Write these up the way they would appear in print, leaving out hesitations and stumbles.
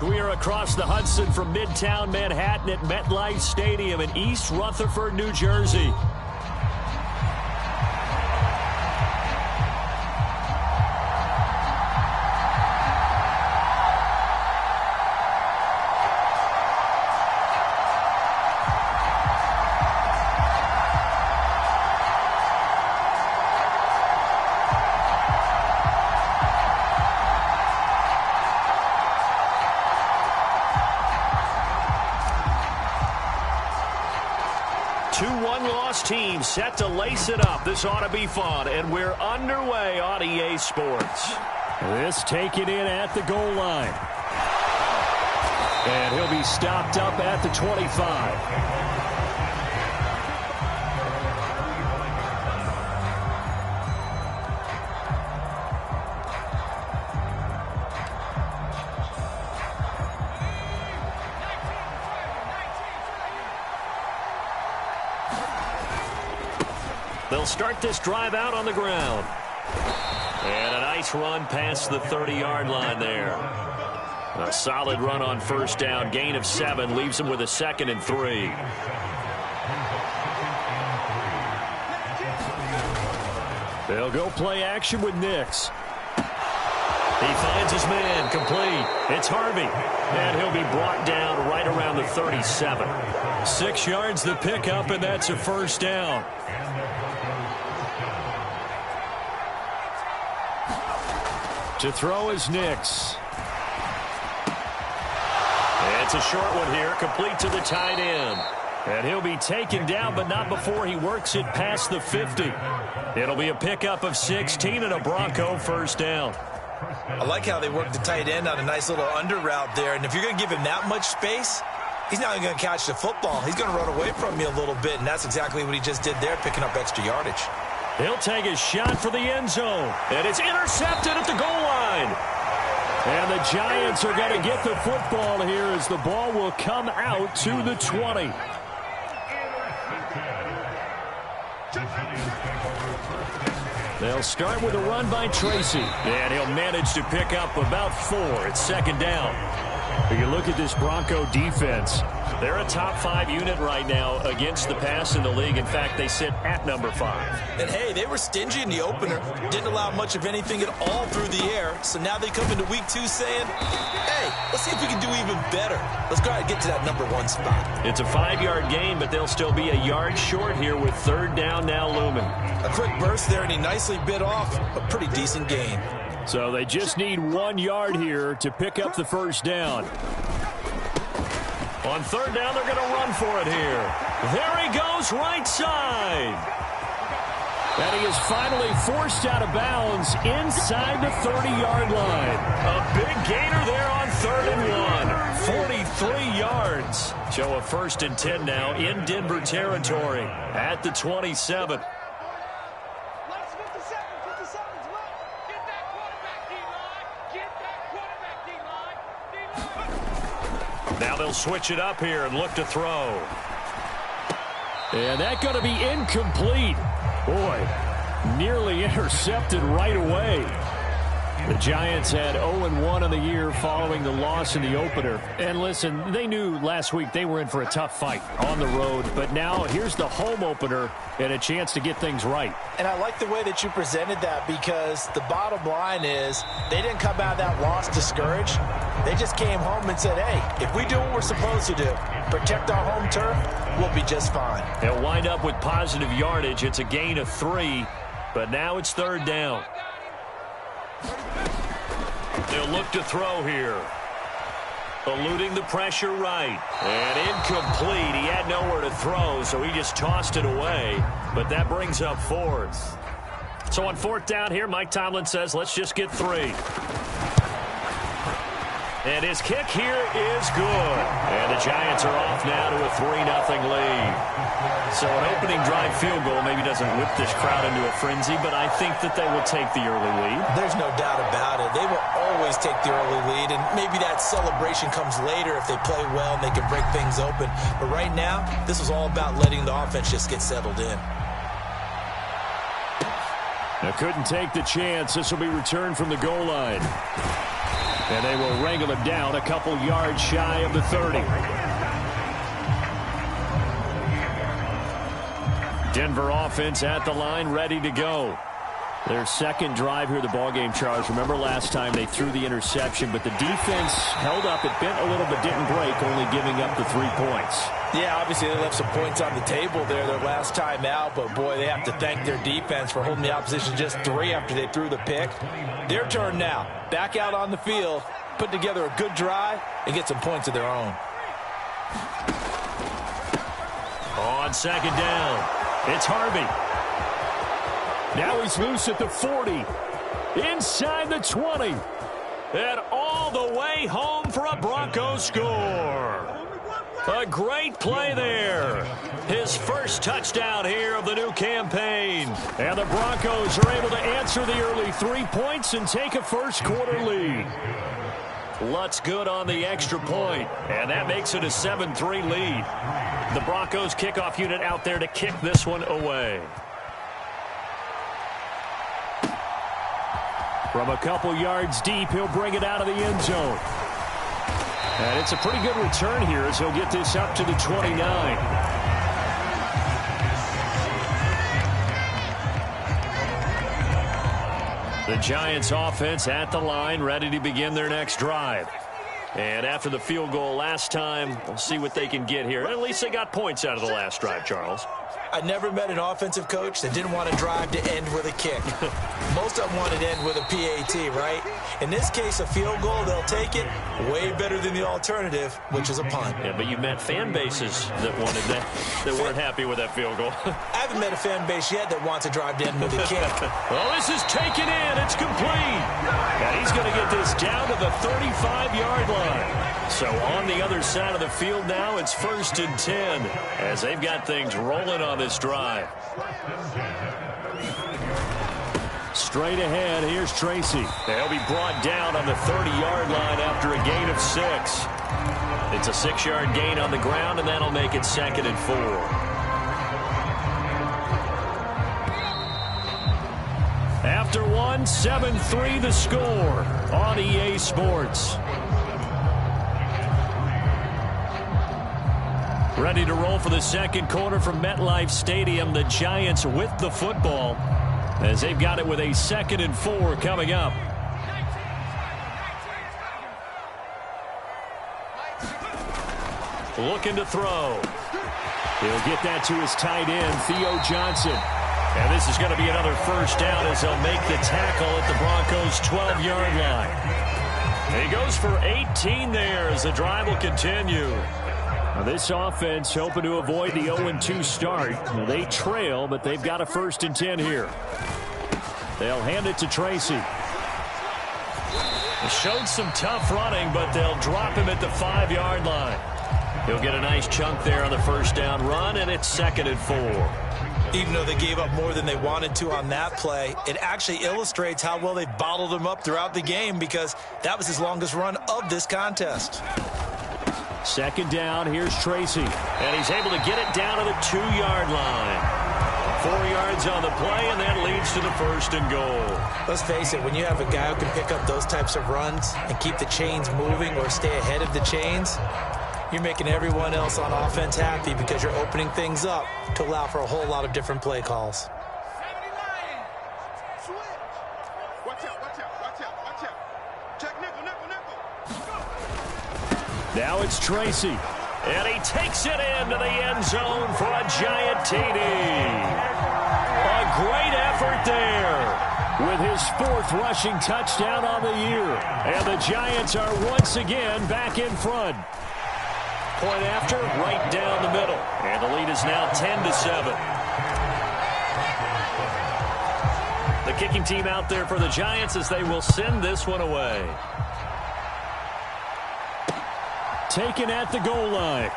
We are across the Hudson from Midtown Manhattan at MetLife Stadium in East Rutherford, New Jersey. Team set to lace it up. This ought to be fun, and we're underway on EA Sports. This taken in at the goal line. And he'll be stopped up at the 25. They'll start this drive out on the ground. And a nice run past the 30-yard line there. A solid run on first down. Gain of 7 leaves them with a 2nd and 3. They'll go play action with Nix. He finds his man, complete. It's Harvey, and he'll be brought down right around the 37. 6 yards the pickup, and that's a first down. To throw is Nix. It's a short one here, complete to the tight end. And he'll be taken down, but not before he works it past the 50. It'll be a pickup of 16 and a Bronco first down. I like how they work the tight end on a nice little under route there. And if you're going to give him that much space, he's not going to catch the football. He's going to run away from you a little bit, and that's exactly what he just did there, picking up extra yardage. He'll take a shot for the end zone, and it's intercepted at the goal line. And the Giants are going to get the football here as the ball will come out to the 20. They'll start with a run by Tracy, and he'll manage to pick up about 4. It's 2nd down. If you look at this Bronco defense, they're a top 5 unit right now against the pass in the league. In fact, they sit at number 5. And, hey, they were stingy in the opener. Didn't allow much of anything at all through the air. So now they come into week 2 saying, hey, let's see if we can do even better. Let's go ahead and get to that number 1 spot. It's a 5-yard gain, but they'll still be a yard short here with 3rd down now looming. A quick burst there, and he nicely bit off a pretty decent gain. So they just need 1 yard here to pick up the first down. On 3rd down, they're going to run for it here. There he goes, right side. And he is finally forced out of bounds inside the 30-yard line. A big gainer there on 3rd and 1. 43 yards. So a 1st and 10 now in Denver territory at the 27. Now they'll switch it up here and look to throw. And that's going to be incomplete. Boy, nearly intercepted right away. The Giants had 0-1 on the year following the loss in the opener. And listen, they knew last week they were in for a tough fight on the road. But now here's the home opener and a chance to get things right. And I like the way that you presented that, because the bottom line is they didn't come out of that loss discouraged. They just came home and said, hey, if we do what we're supposed to do, protect our home turf, we'll be just fine. They'll wind up with positive yardage. It's a gain of 3, but now it's 3rd down. They'll look to throw here. Eluding the pressure right. And incomplete. He had nowhere to throw, so he just tossed it away. But that brings up 4th. So on 4th down here, Mike Tomlin says, let's just get 3. And his kick here is good. And the Giants are off now to a 3-0 lead. So an opening drive field goal maybe doesn't whip this crowd into a frenzy, but I think that they will take the early lead. There's no doubt about it. They will always take the early lead, and maybe that celebration comes later if they play well and they can break things open. But right now, this is all about letting the offense just get settled in. Now couldn't take the chance. This will be returned from the goal line. And they will wrangle him down a couple yards shy of the 30. Denver offense at the line, ready to go. Their second drive here of the ballgame, Charles. Remember last time they threw the interception, but the defense held up. It bent a little but didn't break, only giving up the 3 points. Yeah, obviously they left some points on the table there their last time out, but boy, they have to thank their defense for holding the opposition just 3 after they threw the pick. Their turn now. Back out on the field, put together a good drive, and get some points of their own. On second down, it's Harvey. Now he's loose at the 40. Inside the 20. And all the way home for a Broncos score. A great play there. His first touchdown here of the new campaign. And the Broncos are able to answer the early 3 points and take a first quarter lead. Lutz good on the extra point, and that makes it a 7-3 lead. The Broncos kickoff unit out there to kick this one away. From a couple yards deep, he'll bring it out of the end zone. And it's a pretty good return here as he'll get this up to the 29. The Giants offense at the line, ready to begin their next drive. And after the field goal last time, we'll see what they can get here. At least they got points out of the last drive, Charles. I never met an offensive coach that didn't want to drive to end with a kick. Most of them wanted to end with a PAT, right? In this case, a field goal, they'll take it way better than the alternative, which is a punt. Yeah, but you met fan bases that wanted that, that weren't happy with that field goal. I haven't met a fan base yet that wants to drive to end with a kick. Well, this is taken in. It's complete. And he's going to get this down to the 35-yard line. So on the other side of the field now, it's 1st and 10 as they've got things rolling on this drive. Straight ahead, here's Tracy. They'll be brought down on the 30-yard line after a gain of 6. It's a 6-yard gain on the ground, and that'll make it 2nd and 4. After one, 7-3 the score on EA Sports. Ready to roll for the second quarter from MetLife Stadium. The Giants with the football as they've got it with a 2nd and 4 coming up. Looking to throw. He'll get that to his tight end, Theo Johnson. And this is going to be another first down as they'll make the tackle at the Broncos' 12-yard line. And he goes for 18 there as the drive will continue. Now this offense hoping to avoid the 0-2 start. Now they trail, but they've got a 1st and 10 here. They'll hand it to Tracy. He showed some tough running, but they'll drop him at the 5-yard line. He'll get a nice chunk there on the first down run, and it's 2nd and 4. Even though they gave up more than they wanted to on that play, it actually illustrates how well they bottled him up throughout the game because that was his longest run of this contest. 2nd down, here's Tracy. And he's able to get it down to the 2-yard line. 4 yards on the play, and that leads to the 1st and goal. Let's face it, when you have a guy who can pick up those types of runs and keep the chains moving or stay ahead of the chains, you're making everyone else on offense happy because you're opening things up to allow for a whole lot of different play calls. Now it's Tracy. And he takes it into the end zone for a giant TD. A great effort there with his 4th rushing touchdown on the year. And the Giants are once again back in front. Point after, right down the middle. And the lead is now 10-7. The kicking team out there for the Giants as they will send this one away. Taken at the goal line.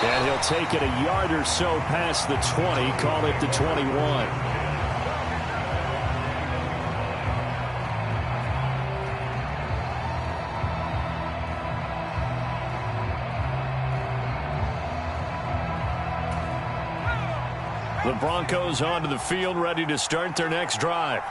And he'll take it a yard or so past the 20, call it the 21. The Broncos onto the field, ready to start their next drive.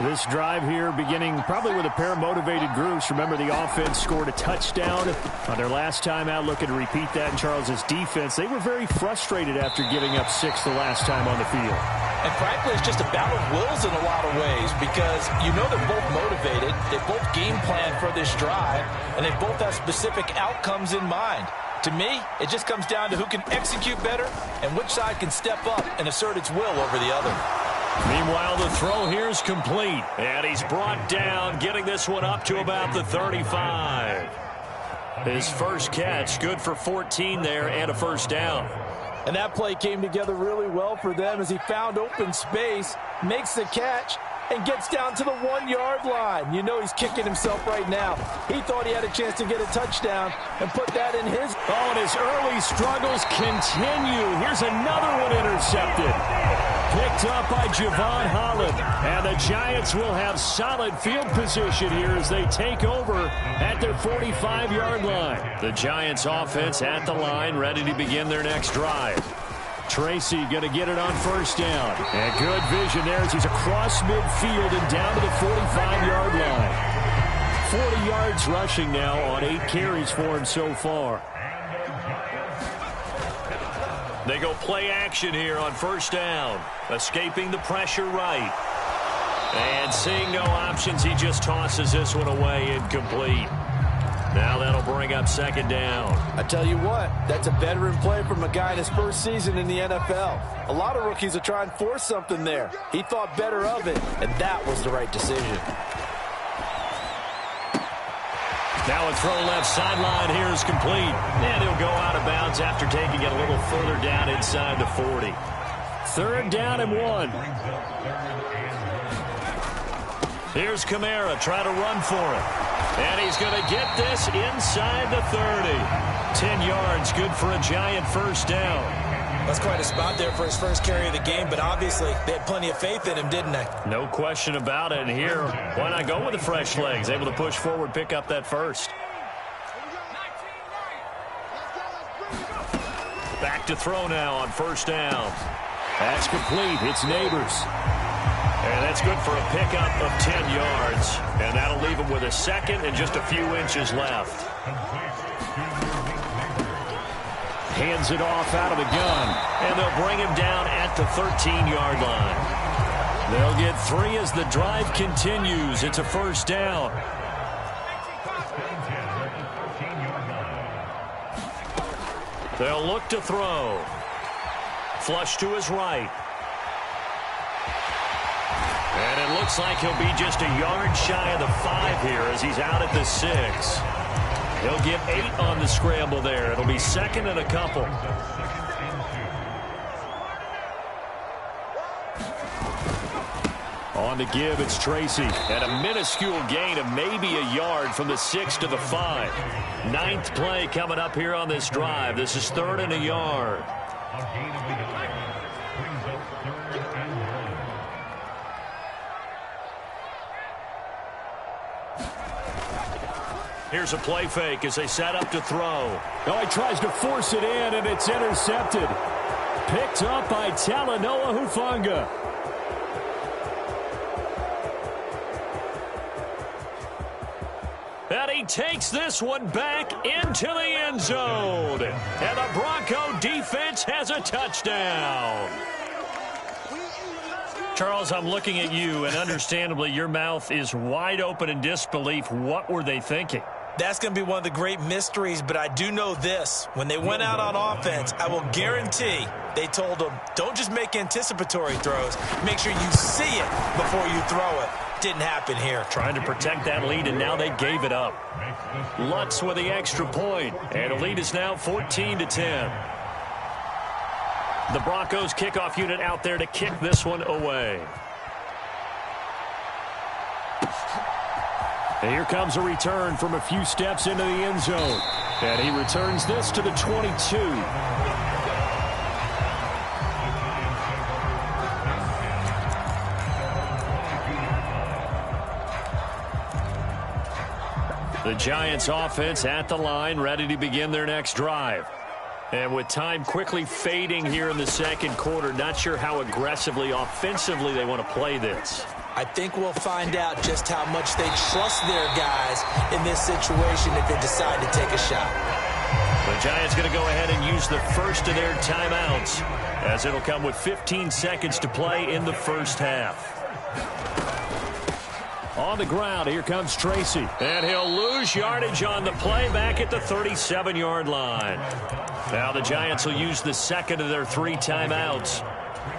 This drive here beginning probably with a pair of motivated groups. Remember, the offense scored a touchdown on their last time out, looking to repeat that in Charles's defense. They were very frustrated after giving up 6 the last time on the field. And frankly, it's just a battle of wills in a lot of ways because you know they're both motivated. They both game plan for this drive, and they both have specific outcomes in mind. To me, it just comes down to who can execute better and which side can step up and assert its will over the other. Meanwhile, the throw here is complete, and he's brought down, getting this one up to about the 35. His first catch, good for 14 there and a first down. And that play came together really well for them as he found open space, makes the catch, and gets down to the 1-yard line. You know he's kicking himself right now. He thought he had a chance to get a touchdown and put that in his. Oh, and his early struggles continue. Here's another one intercepted. Picked up by Javon Holland. And the Giants will have solid field position here as they take over at their 45-yard line. The Giants offense at the line, ready to begin their next drive. Tracy going to get it on first down. And good vision there as he's across midfield and down to the 45-yard line. 40 yards rushing now on 8 carries for him so far. They go play action here on first down. Escaping the pressure right. And seeing no options, he just tosses this one away incomplete. Now that'll bring up second down. I tell you what, that's a veteran play from a guy in his first season in the NFL. A lot of rookies will try and force something there. He thought better of it, and that was the right decision. Now a throw left sideline here is complete. And he'll go out of bounds after taking it a little further down inside the 40. Third down and 1. Here's Kamara trying to run for it. And he's going to get this inside the 30. 10 yards, good for a Giant first down. That's quite a spot there for his first carry of the game, but obviously they had plenty of faith in him, didn't they? No question about it. And here, why not go with the fresh legs? Able to push forward, pick up that first. Back to throw now on first down. That's complete. It's Neighbors. And that's good for a pickup of 10 yards. And that'll leave him with a second and just a few inches left. Hands it off out of the gun. And they'll bring him down at the 13-yard line. They'll get 3 as the drive continues. It's a first down. They'll look to throw. Flush to his right. And it looks like he'll be just a yard shy of the 5 here as he's out at the 6. He'll get 8 on the scramble there. It'll be second and a couple. On the give, it's Tracy. And a minuscule gain of maybe a yard from the 6 to the 5. 9th play coming up here on this drive. This is 3rd and a yard. Here's a play fake as they set up to throw. Oh, he tries to force it in, and it's intercepted. Picked up by Talanoa Hufanga. And he takes this one back into the end zone. And the Bronco defense has a touchdown. Charles, I'm looking at you, and understandably, your mouth is wide open in disbelief. What were they thinking? That's going to be one of the great mysteries, but I do know this. When they went out on offense, I will guarantee they told them, don't just make anticipatory throws. Make sure you see it before you throw it. Didn't happen here. Trying to protect that lead, and now they gave it up. Lutz with the extra point, and the lead is now 14-10. The Broncos kickoff unit out there to kick this one away. And here comes a return from a few steps into the end zone. And he returns this to the 22. The Giants offense at the line, ready to begin their next drive. And with time quickly fading here in the second quarter, not sure how aggressively, offensively they want to play this. I think we'll find out just how much they trust their guys in this situation if they decide to take a shot. The Giants going to go ahead and use the first of their timeouts, as it'll come with 15 seconds to play in the first half. On the ground, here comes Tracy. And he'll lose yardage on the play back at the 37-yard line. Now the Giants will use the second of their 3 timeouts.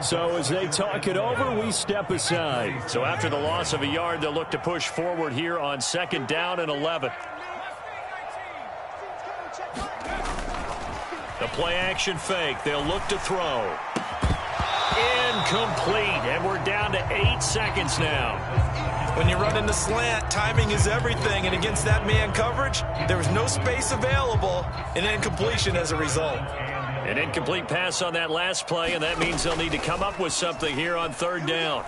So as they talk it over, we step aside. So after the loss of a yard, they'll look to push forward here on 2nd down and 11. The play action fake. They'll look to throw. Incomplete. And we're down to 8 seconds now. When you run in the slant, timing is everything. And against that man coverage, there was no space available. And incompletion as a result. An incomplete pass on that last play, and that means they'll need to come up with something here on 3rd down.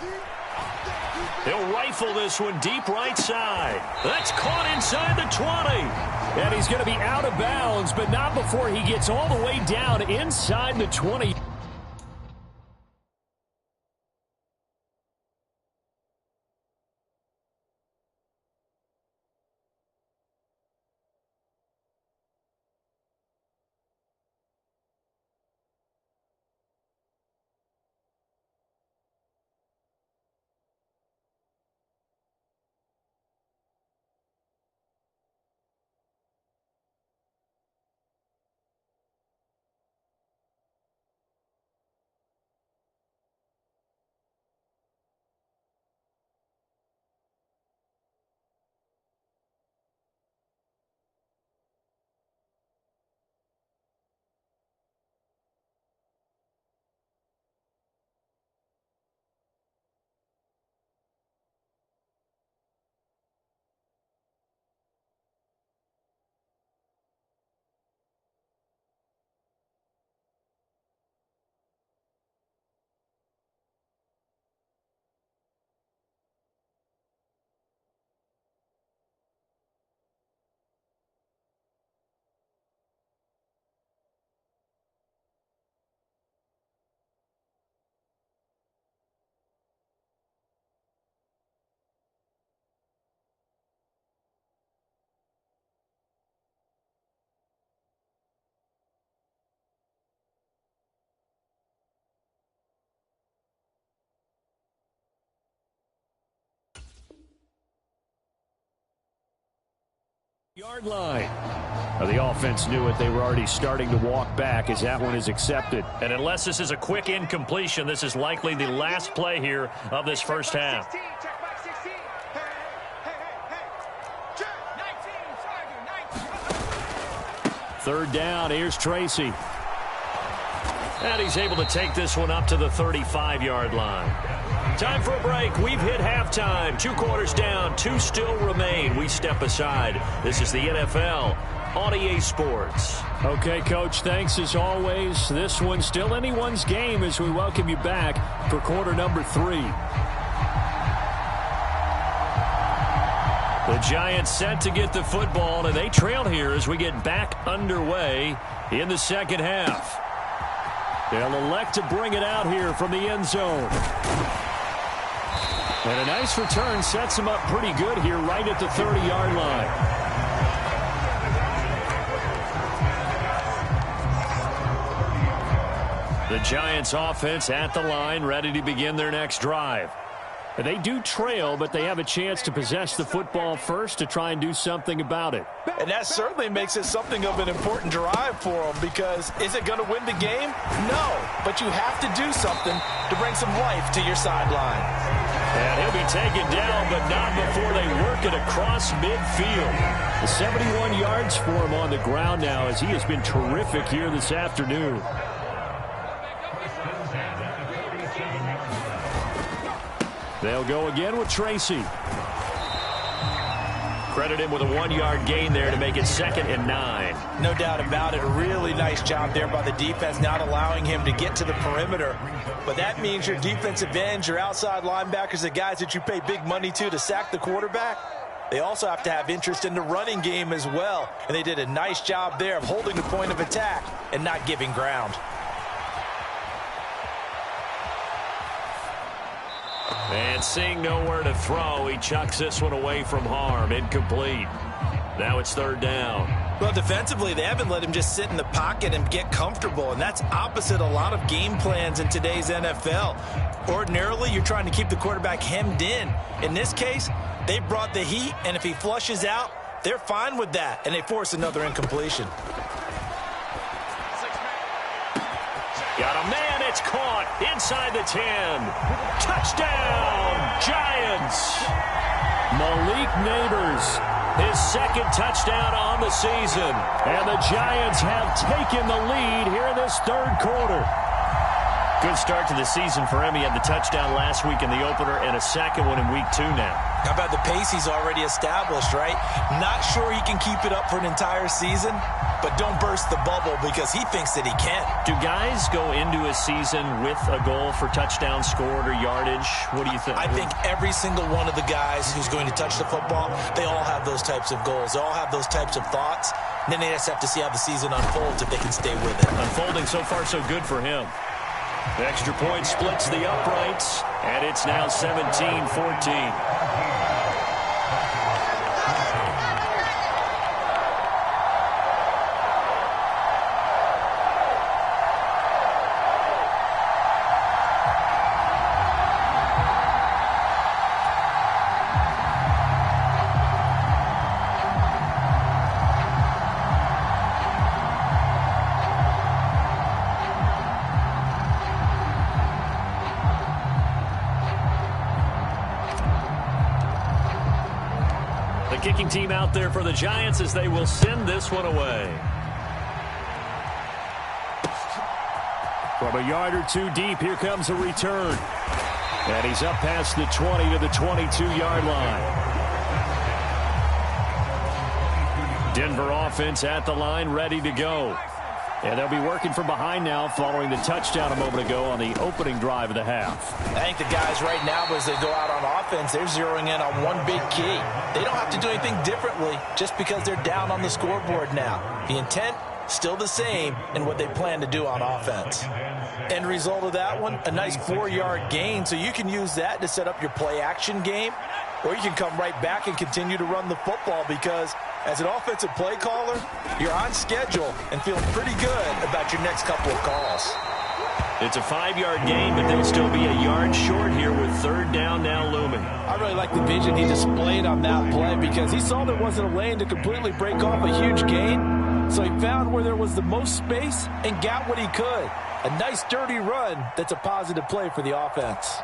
He'll rifle this one deep right side. That's caught inside the 20. And he's going to be out of bounds, but not before he gets all the way down inside the 20. Yard line. The offense knew it. They were already starting to walk back as that one is accepted. And unless this is a quick incompletion, this is likely the last play here of this first half. Third down, here's Tracy. And he's able to take this one up to the 35-yard line. Time for a break. We've hit halftime. 2 quarters down. 2 still remain. We step aside. This is the NFL on EA Sports. Okay, Coach, thanks as always. This one's still anyone's game as we welcome you back for quarter number 3. The Giants set to get the football, and they trail here as we get back underway in the second half. They'll elect to bring it out here from the end zone. And a nice return sets him up pretty good here right at the 30-yard line. The Giants offense at the line, ready to begin their next drive. They do trail, but they have a chance to possess the football first to try and do something about it. And that certainly makes it something of an important drive for them, because is it going to win the game? No, but you have to do something to bring some life to your sideline. And he'll be taken down, but not before they work it across midfield. The 71 yards for him on the ground now, as he has been terrific here this afternoon. They'll go again with Tracy. Credit him with a 1-yard gain there to make it 2nd and 9. No doubt about it. A really nice job there by the defense, not allowing him to get to the perimeter. But that means your defensive ends, your outside linebackers, the guys that you pay big money to sack the quarterback, they also have to have interest in the running game as well. And they did a nice job there of holding the point of attack and not giving ground. And seeing nowhere to throw, he chucks this one away from harm. Incomplete. Now it's third down. Well, defensively, they haven't let him just sit in the pocket and get comfortable, and that's opposite a lot of game plans in today's NFL. Ordinarily, you're trying to keep the quarterback hemmed in. In this case, they brought the heat, and if he flushes out, they're fine with that, and they force another incompletion. Got a man, it's caught inside the 10. Touchdown, Giants. Malik Neighbors, his second touchdown on the season. And the Giants have taken the lead here in this third quarter. Good start to the season for him. He had the touchdown last week in the opener and a second one in week 2 now. How about the pace he's already established, right? Not sure he can keep it up for an entire season, but don't burst the bubble because he thinks that he can. Do guys go into a season with a goal for touchdown scored or yardage? What do you think? I think every single one of the guys who's going to touch the football, they all have those types of goals. They all have those types of thoughts. And then they just have to see how the season unfolds if they can stay with it. Unfolding so far so good for him. The extra point splits the uprights, and it's now 17-14. Kicking team out there for the Giants as they will send this one away. From a yard or two deep, here comes a return. And he's up past the 20 to the 22-yard line. Denver offense at the line, ready to go. And they'll be working from behind now following the touchdown a moment ago on the opening drive of the half. I think the guys right now, as they go out on offense, they're zeroing in on one big key. They don't have to do anything differently just because they're down on the scoreboard now. The intent, still the same in what they plan to do on offense. End result of that one, a nice 4-yard gain, so you can use that to set up your play-action game, or you can come right back and continue to run the football because as an offensive play caller, you're on schedule and feeling pretty good about your next couple of calls. It's a 5-yard gain, but they'll still be a yard short here with third down now looming. I really like the vision he displayed on that play because he saw there wasn't a lane to completely break off a huge gain. So he found where there was the most space and got what he could. A nice, dirty run that's a positive play for the offense.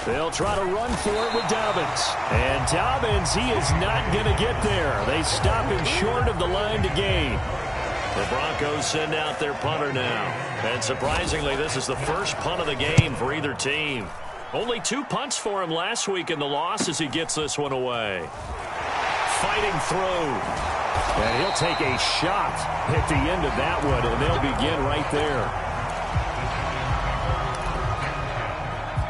They'll try to run for it with Dobbins. And Dobbins, he is not going to get there. They stop him short of the line to gain. The Broncos send out their punter now. And surprisingly, this is the first punt of the game for either team. Only 2 punts for him last week in the loss as he gets this one away. Fighting through. And he'll take a shot at the end of that one, and they'll begin right there.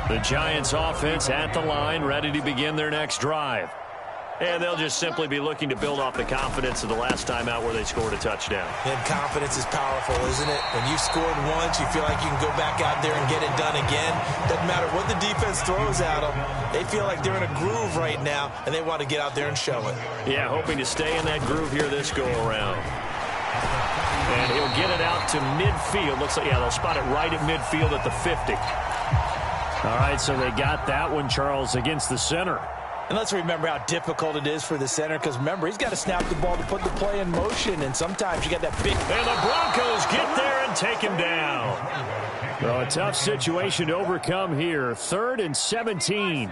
The Giants offense at the line, ready to begin their next drive. And they'll just simply be looking to build off the confidence of the last time out where they scored a touchdown. And confidence is powerful, isn't it? When you've scored once, you feel like you can go back out there and get it done again. Doesn't matter what the defense throws at them. They feel like they're in a groove right now, and they want to get out there and show it. Yeah, hoping to stay in that groove here this go-around. And he'll get it out to midfield. Looks like, yeah, they'll spot it right at midfield at the 50. All right, so they got that one, Charles, against the center. And let's remember how difficult it is for the center, because remember, he's got to snap the ball to put the play in motion, and sometimes you got that big... And the Broncos get there and take him down. Well, a tough situation to overcome here. 3rd and 17.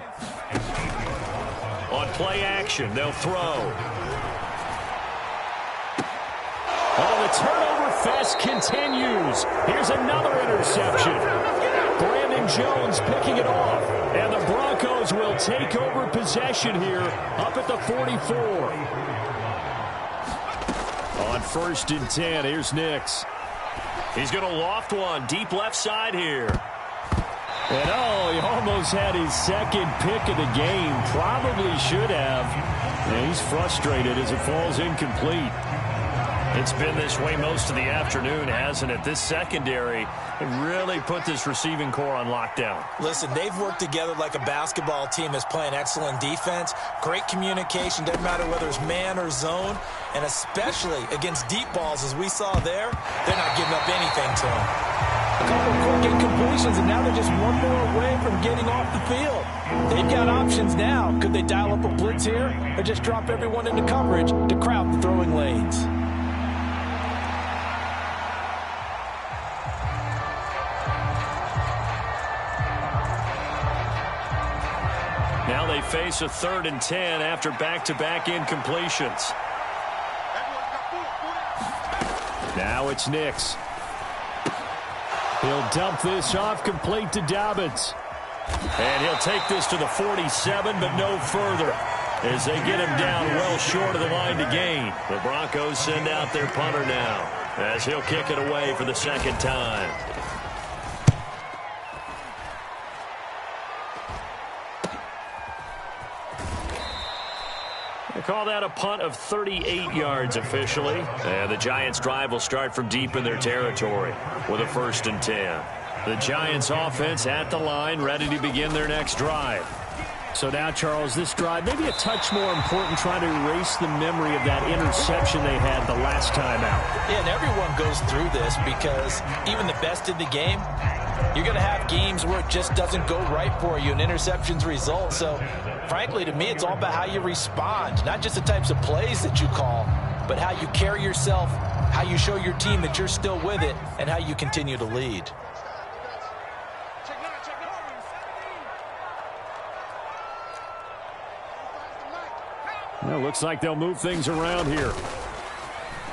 On play action, they'll throw. Oh, the turnover fest continues. Here's another interception. Brandon Jones picking it off. And the Broncos will take over possession here up at the 44. On 1st and 10, here's Nix. He's going to loft one deep left side here. And oh, he almost had his second pick of the game. Probably should have. And he's frustrated as it falls incomplete. It's been this way most of the afternoon, hasn't it? This secondary really put this receiving core on lockdown. Listen, they've worked together like a basketball team that's playing excellent defense. Great communication, doesn't matter whether it's man or zone. And especially against deep balls, as we saw there, they're not giving up anything to them. A couple of quick incompletions, and now they're just one more away from getting off the field. They've got options now. Could they dial up a blitz here or just drop everyone into coverage to crowd the throwing lanes? Now they face a 3rd and 10 after back-to-back incompletions. Now it's Nix. He'll dump this off complete to Dobbins. And he'll take this to the 47, but no further, as they get him down well short of the line to gain. The Broncos send out their punter now, as he'll kick it away for the 2nd time. They call that a punt of 38 yards officially. And the Giants' drive will start from deep in their territory with a 1st and 10. The Giants' offense at the line, ready to begin their next drive. So now, Charles, this drive maybe a touch more important, trying to erase the memory of that interception they had the last time out. Yeah, and everyone goes through this because even the best in the game, you're going to have games where it just doesn't go right for you and interceptions result. So, frankly, to me, it's all about how you respond, not just the types of plays that you call, but how you carry yourself, how you show your team that you're still with it, and how you continue to lead. Well, looks like they'll move things around here.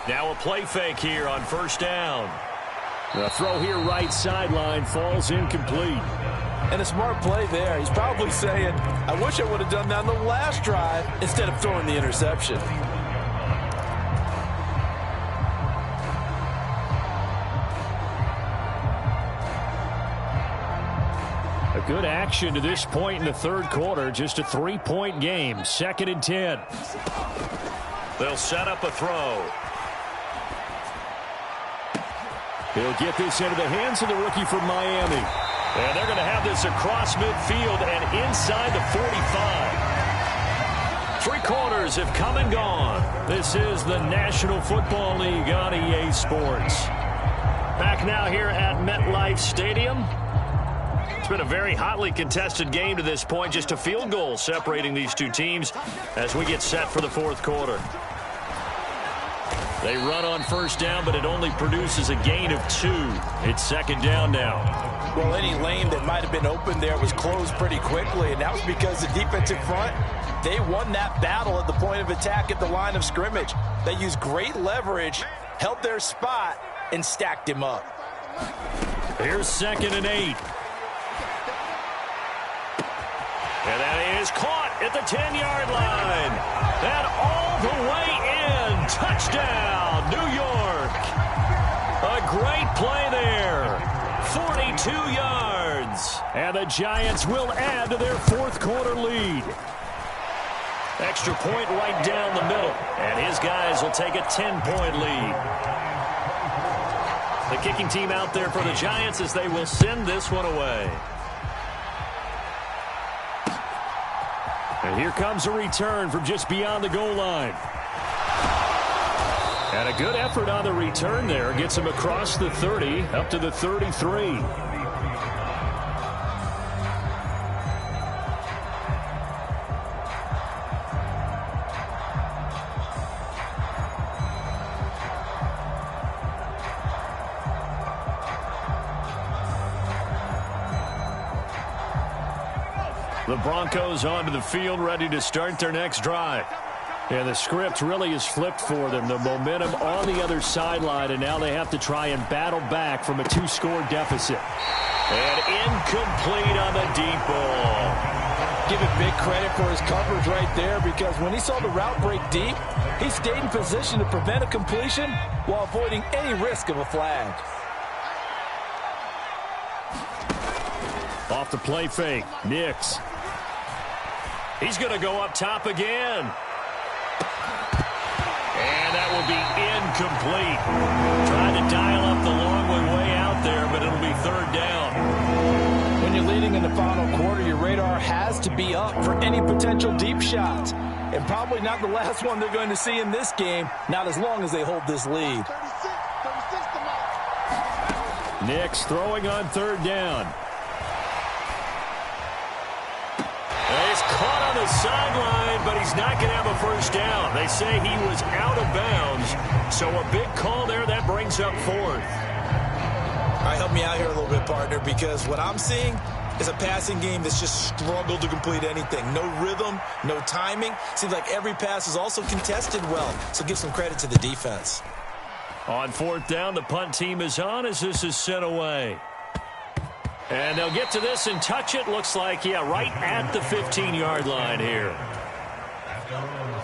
Now a play fake here on 1st down. The throw here right sideline falls incomplete. And a smart play there. He's probably saying, I wish I would have done that on the last drive instead of throwing the interception. A good action to this point in the 3rd quarter. Just a 3-point game. 2nd and 10. They'll set up a throw. He'll get this into the hands of the rookie from Miami. And they're going to have this across midfield and inside the 45. 3 quarters have come and gone. This is the National Football League on EA Sports. Back now here at MetLife Stadium. It's been a very hotly contested game to this point. Just a field goal separating these two teams as we get set for the 4th quarter. They run on 1st down, but it only produces a gain of 2. It's 2nd down now. Well, any lane that might have been open there was closed pretty quickly, and that was because the defensive front, they won that battle at the point of attack at the line of scrimmage. They used great leverage, held their spot, and stacked him up. Here's 2nd and 8. And that is caught at the 10-yard line. And all the way in. Touchdown, New York. A great play there. 42 yards. And the Giants will add to their 4th quarter lead. Extra point right down the middle. And his guys will take a 10-point lead. The kicking team out there for the Giants as they will send this one away. And here comes a return from just beyond the goal line. And a good effort on the return there. Gets him across the 30, up to the 33. The Broncos onto the field, ready to start their next drive. And the script really is flipped for them. The momentum on the other sideline, and now they have to try and battle back from a 2-score deficit. And incomplete on the deep ball. Give it big credit for his coverage right there, because when he saw the route break deep, he stayed in position to prevent a completion while avoiding any risk of a flag. Off the play fake, Nix. He's going to go up top again. And that will be incomplete. Trying to dial up the long way out there, but it'll be third down. When you're leading in the final quarter, your radar has to be up for any potential deep shots. And probably not the last one they're going to see in this game, not as long as they hold this lead. Nix throwing on third down. He's caught on the sideline, but he's not going to have a first down. They say he was out of bounds, so a big call there. That brings up fourth. All right, help me out here a little bit, partner, because what I'm seeing is a passing game that's just struggled to complete anything. No rhythm, no timing. Seems like every pass is also contested well, so give some credit to the defense. On fourth down, the punt team is on as this is sent away. And they'll get to this and touch it. Looks like, right at the 15-yard line here.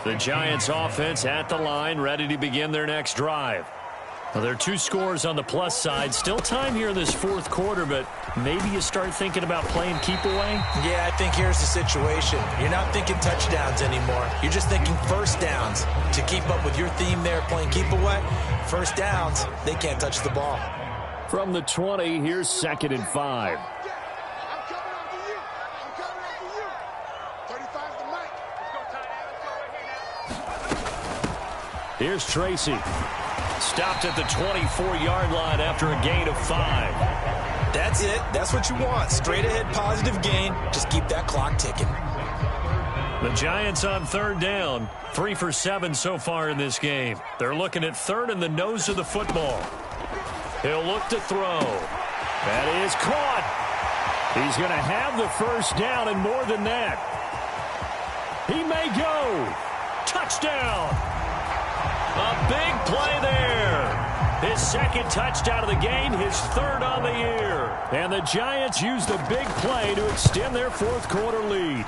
The Giants offense at the line, ready to begin their next drive. Well, there are 2 scores on the plus side. Still time here in this fourth quarter, but maybe you start thinking about playing keep away? Yeah, I think here's the situation. You're not thinking touchdowns anymore. You're just thinking first downs. To keep up with your theme there, playing keep away, first downs, they can't touch the ball. From the 20, here's 2nd and 5. Here's Tracy. Stopped at the 24-yard line after a gain of 5. That's it. That's what you want. Straight ahead positive gain. Just keep that clock ticking. The Giants on third down. 3 for 7 so far in this game. They're looking at third in the nose of the football. He'll look to throw. That is caught. He's going to have the first down and more than that. He may go. Touchdown. A big play there. His 2nd touchdown of the game, his 3rd on the year. And the Giants used the big play to extend their fourth quarter lead.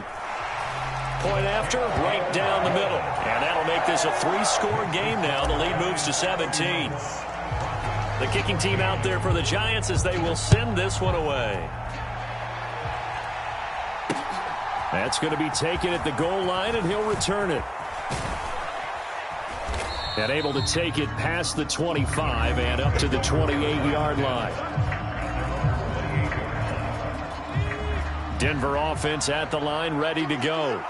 Point after, right down the middle. And that'll make this a 3-score game now. The lead moves to 17. The kicking team out there for the Giants as they will send this one away. That's going to be taken at the goal line, and he'll return it. And able to take it past the 25 and up to the 28-yard line. Denver offense at the line, ready to go.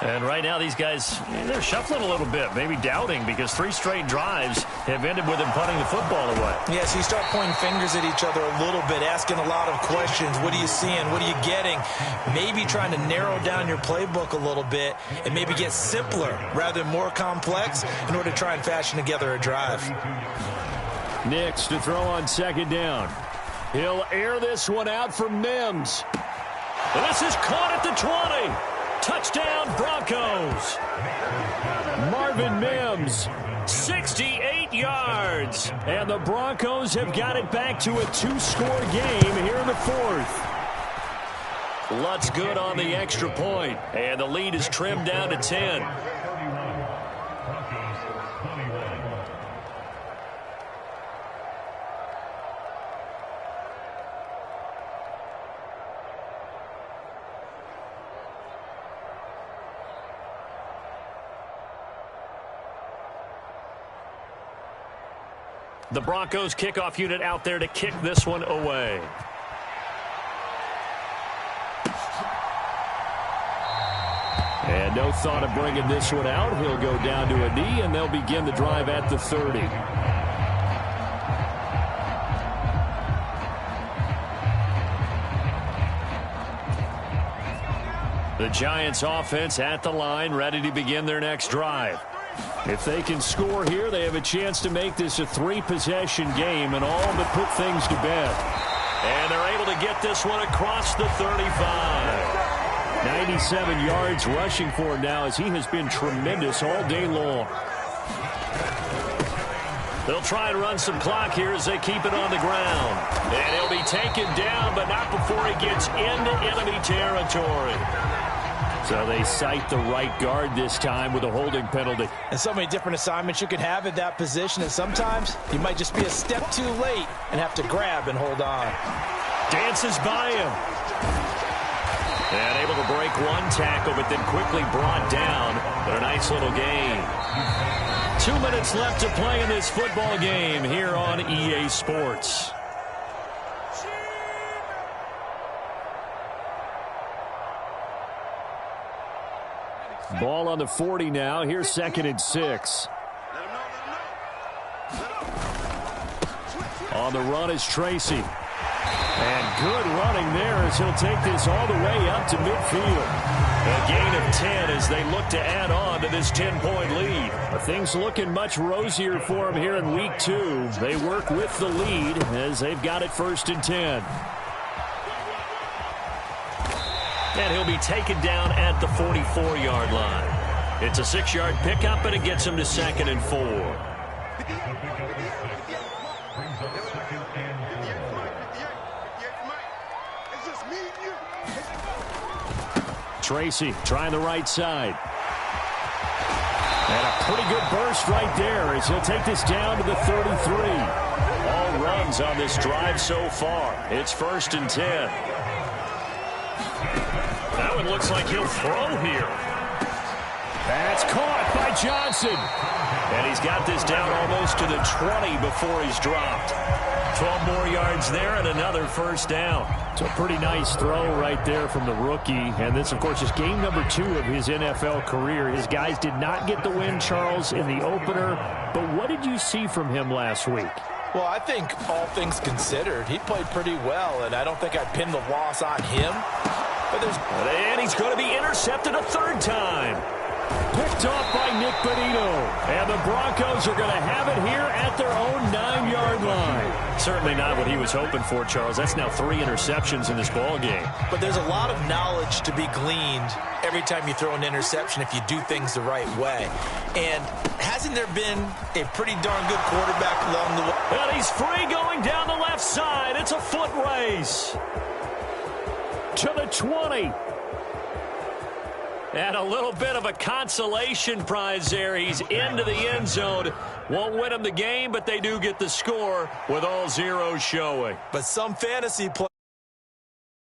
And right now these guys, they're shuffling a little bit, maybe doubting, because 3 straight drives have ended with them punting the football away. Yeah, so you start pointing fingers at each other a little bit, asking a lot of questions. What are you seeing? What are you getting? Maybe trying to narrow down your playbook a little bit and maybe get simpler rather than more complex in order to try and fashion together a drive. Nix to throw on 2nd down. He'll air this one out for Mims. And this is caught at the 20. Touchdown, Broncos. Marvin Mims, 68 yards. And the Broncos have got it back to a 2-score game here in the fourth. Lutz good on the extra point. And the lead is trimmed down to 10. The Broncos kickoff unit out there to kick this one away. And no thought of bringing this one out. He'll go down to a knee, and they'll begin the drive at the 30. The Giants offense at the line, ready to begin their next drive. If they can score here, they have a chance to make this a 3-possession game and all but put things to bed. And they're able to get this one across the 35. 97 yards rushing for him now as he has been tremendous all day long. They'll try and run some clock here as they keep it on the ground. And he'll be taken down, but not before he gets into enemy territory. So they cite the right guard this time with a holding penalty. And so many different assignments you can have at that position, and sometimes you might just be a step too late and have to grab and hold on. Dances by him. And able to break one tackle, but then quickly brought down. But a nice little gain. 2 minutes left to play in this football game here on EA Sports. Ball on the 40 now. Here's 2nd and 6. On the run is Tracy. And good running there as he'll take this all the way up to midfield. A gain of 10 as they look to add on to this 10-point lead. Things looking much rosier for them here in week 2. They work with the lead as they've got it 1st and 10. And he'll be taken down at the 44-yard line. It's a 6-yard pickup, and it gets him to 2nd and 4. Tracy trying the right side. And a pretty good burst right there as he'll take this down to the 33. All runs on this drive so far. It's 1st and 10. That one looks like he'll throw here. That's caught by Johnson. And he's got this down almost to the 20 before he's dropped. 12 more yards there and another 1st down. It's a pretty nice throw right there from the rookie. And this, of course, is game number 2 of his NFL career. His guys did not get the win, Charles, in the opener. But what did you see from him last week? Well, I think all things considered, he played pretty well, and I don't think I'd pin the loss on him. And he's going to be intercepted a 3rd time. Picked off by Nick Bonito. And the Broncos are going to have it here at their own 9-yard line. Certainly not what he was hoping for, Charles. That's now 3 interceptions in this ball game. But there's a lot of knowledge to be gleaned every time you throw an interception if you do things the right way. And hasn't there been a pretty darn good quarterback along the way? And he's free going down the left side. It's a foot race. To the 20. And a little bit of a consolation prize there. He's into the end zone. Won't win him the game, but they do get the score with all zeros showing. But some fantasy play.